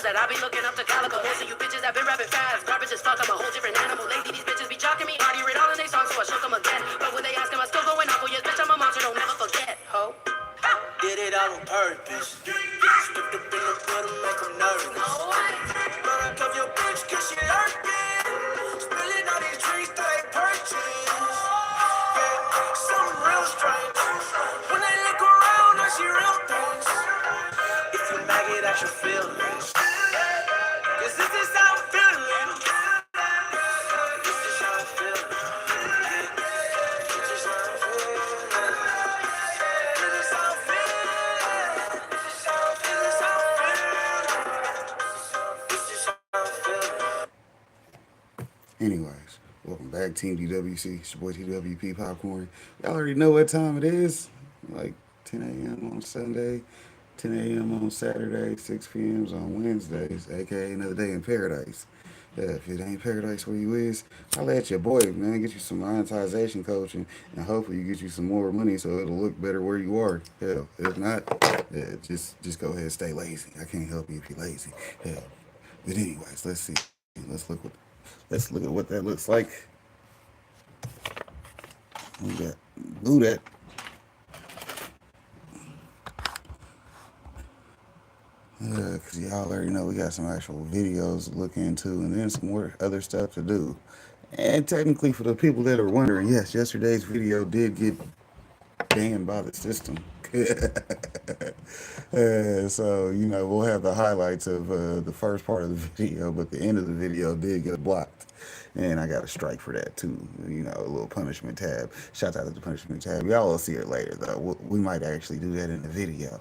said I be looking up to Calico. Most of you bitches have been rapping fast. Garbage as fuck, I'm a whole different animal. Lately these bitches be jocking me. Already read all of their songs, so I shook them again. But when they ask, am I still going out for years? Bitch, I'm a monster, don't never forget, ho. Did it all on purpose. Stepped up in the building, make them nervous. Run up off your bitch, cause she lurking. Spilling all these drinks that they purchase. Yeah, something real strange. When they look around, I see real things. If you mag it, I should feel this. Cause this is how I'm feeling. This is how I'm feeling. This is how I'm feeling. This is how I'm feeling. This is how I'm feeling. This is how I'm feeling. Anyways, welcome back, Team DWC. It's your boy TWP Popcorn. Y'all already know what time it is. Like 10 a.m. on Sunday, 10 a.m. on Saturday, 6 p.m. on Wednesdays, aka another day in paradise. If it ain't paradise where you is, holla at your boy, man. Get you some monetization coaching, and hopefully you get you some more money so it'll look better where you are. Hell, if not, yeah, just go ahead and stay lazy. I can't help you if you're lazy. Hell, but anyways, let's see. Let's look at what that looks like. We got do that. Because y'all already know we got some actual videos to look into and then some more other stuff to do. And technically, for the people that are wondering, yes, yesterday's video did get banned by the system. So, we'll have the highlights of the first part of the video, but the end of the video did get blocked. And I got a strike for that too. A little punishment tab. Shout out to the punishment tab. Y'all will see it later though. We might actually do that in the video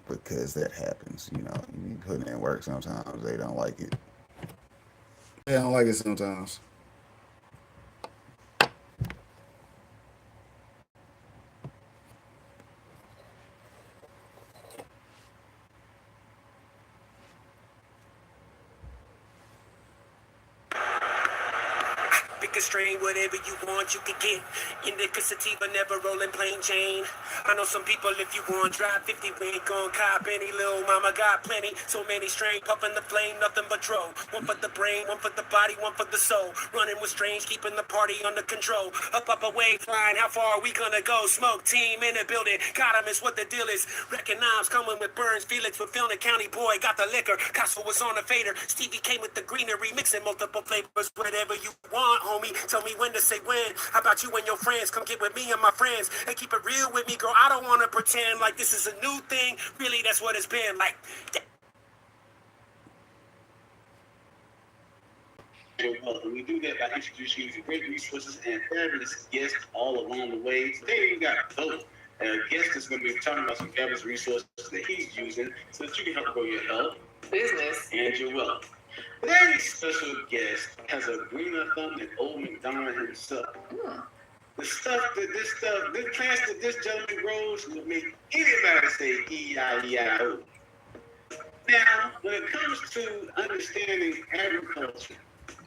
because that happens. You be putting in work sometimes. They don't like it. They don't like it sometimes. Pick a strain, whatever you want, you can get. Indica sativa, never rolling plain Jane. I know some people, if you want, drive 50, we ain't gon' cop any. Little mama got plenty, so many strain, puffing the flame, nothing but dro. One for the brain, one for the body, one for the soul. Running with strange, keeping the party under control. Up, away, flying, how far are we gonna go? Smoke team in the building, got 'em, it's what the deal is. Recognize, coming with Burns, Felix, fulfilling county boy, got the liquor. Costco was on the fader, Stevie came with the greenery, mixing multiple flavors, whatever you want, homie. Tell me when to say when. How about you and your friends? Come get with me and my friends and keep it real with me, girl. I don't want to pretend like this is a new thing. Really, that's what it's been like. We do that by introducing you to great resources and fabulous guests all along the way. Today we got a guest that's going to be talking about some fabulous resources that he's using so that you can help grow your health, business, and your wealth. Today's special guest has a greener thumb than old McDonald himself. The plants that this gentleman grows will make anybody say E-I-E-I-O. Now, when it comes to understanding agriculture,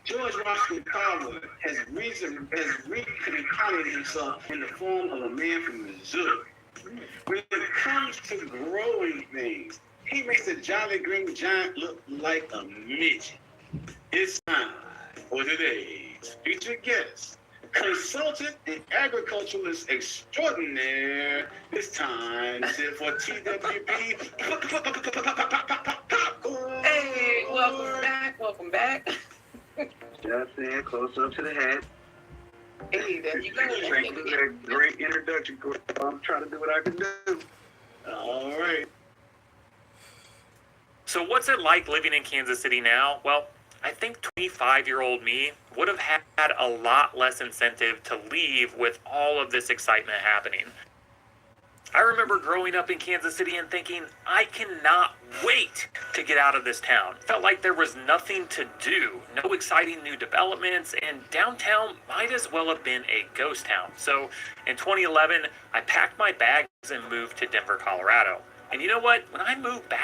George Washington Carver has reincarnated himself in the form of a man from Missouri. When it comes to growing things, he makes a jolly green giant look like a midget. It's time for today's featured guest, consultant and agriculturalist extraordinaire. This time, for TWP. Hey, welcome back. Just saying, close up to the hat. Hey, there you go. Thank you for that great introduction. I'm trying to do what I can do. All right. So what's it like living in Kansas City now? Well, I think 25-year-old me would have had a lot less incentive to leave with all of this excitement happening. I remember growing up in Kansas City and thinking, I cannot wait to get out of this town. Felt like there was nothing to do, no exciting new developments, and downtown might as well have been a ghost town. So in 2011, I packed my bags and moved to Denver, Colorado. And you know what? When I moved back